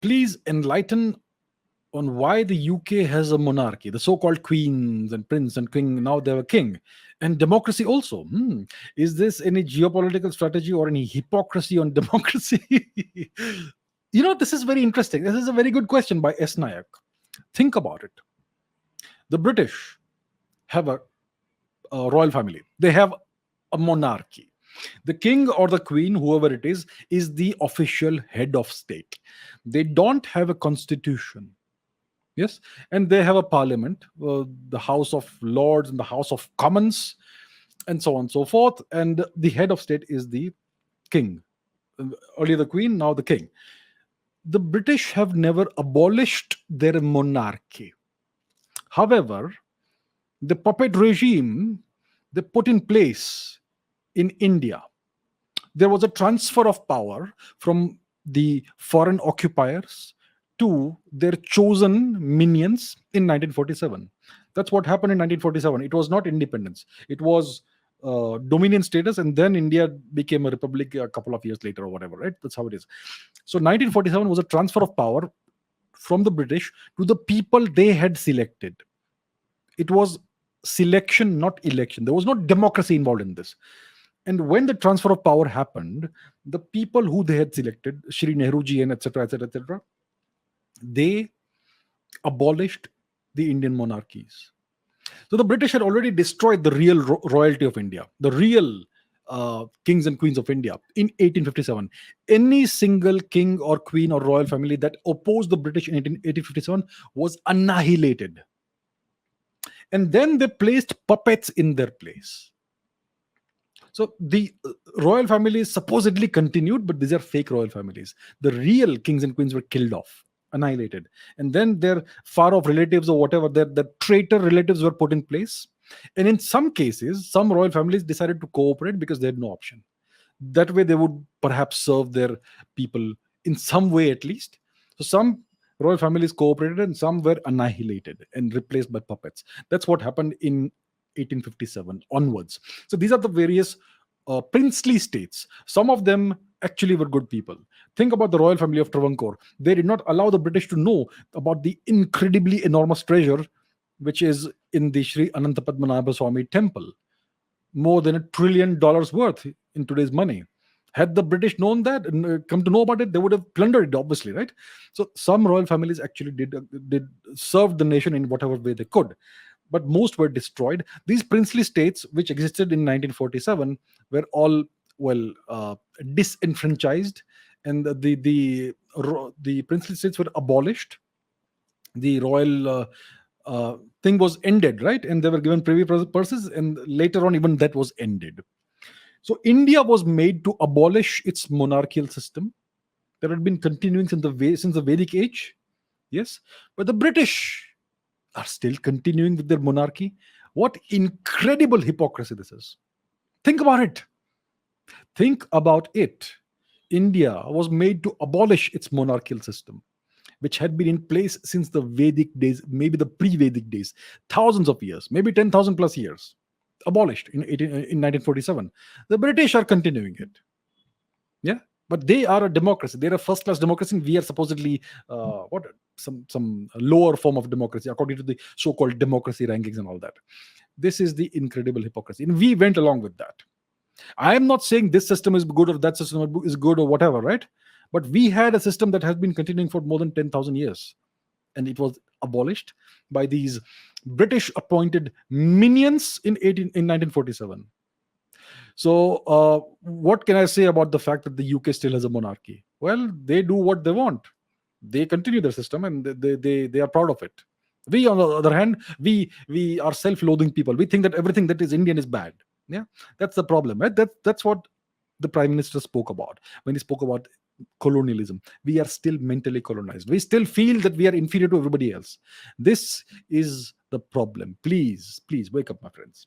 Please enlighten on why the UK has a monarchy, the so-called queens and prince and king. Now they have a king, and democracy also. Is this any geopolitical strategy or any hypocrisy on democracy? This is very interesting. This is a very good question by S. Nayak. Think about it. The British have a royal family. They have a monarchy. The king or the queen, whoever it is the official head of state. They don't have a constitution. Yes, and they have a parliament, the House of Lords and the House of Commons, and so on and so forth. And the head of state is the king. Earlier the queen, now the king. The British have never abolished their monarchy. However, the puppet regime they put in place in India, there was a transfer of power from the foreign occupiers to their chosen minions in 1947. That's what happened in 1947. It was not independence, it was dominion status, and then India became a republic a couple of years later or whatever, right? That's how it is. So 1947 was a transfer of power from the British to the people they had selected. It was selection, not election. There was no democracy involved in this. And when the transfer of power happened, the people who they had selected, Shri Nehruji and etc., etc., etc., they abolished the Indian monarchies. So the British had already destroyed the real royalty of India, the real kings and queens of India in 1857. Any single king or queen or royal family that opposed the British in 1857 was annihilated. And then they placed puppets in their place. So the royal families supposedly continued, but these are fake royal families. The real kings and queens were killed off, annihilated. And then their far off relatives or whatever, the traitor relatives were put in place. And in some cases, some royal families decided to cooperate because they had no option. That way, they would perhaps serve their people in some way at least. So some royal families cooperated and some were annihilated and replaced by puppets. That's what happened in 1857 onwards. So these are the various princely states. Some of them actually were good people. Think about the royal family of Travancore. They did not allow the British to know about the incredibly enormous treasure which is in the Sri Anantapadmanabha Swami temple. More than $1 trillion worth in today's money. Had the British known that and come to know about it, they would have plundered it, obviously, right? So some royal families actually did serve the nation in whatever way they could, but most were destroyed. These princely states, which existed in 1947, were all disenfranchised, and the princely states were abolished. The royal thing was ended, right? And they were given privy purses, and later on, even that was ended. So India was made to abolish its monarchical system that had been continuing since the Vedic age. Yes, but the British are still continuing with their monarchy. What incredible hypocrisy this is! Think about it. Think about it. India was made to abolish its monarchical system, which had been in place since the Vedic days, maybe the pre-Vedic days, thousands of years, maybe 10,000 plus years, abolished in 1947. The British are continuing it. Yeah, but they are a democracy. They're a first-class democracy. And we are supposedly some lower form of democracy according to the so-called democracy rankings and all that. This is the incredible hypocrisy, and we went along with that. I am not saying this system is good or that system is good or whatever, right? But we had a system that has been continuing for more than 10,000 years, and it was abolished by these British appointed minions in 1947. So, what can I say about the fact that the UK still has a monarchy? Well, they do what they want. They continue their system, and they are proud of it. We, on the other hand, we are self-loathing people. We think that everything that is Indian is bad. Yeah, that's the problem, right? That's what the Prime Minister spoke about when he spoke about colonialism. We are still mentally colonized. We still feel that we are inferior to everybody else. This is the problem. Please, please wake up, my friends.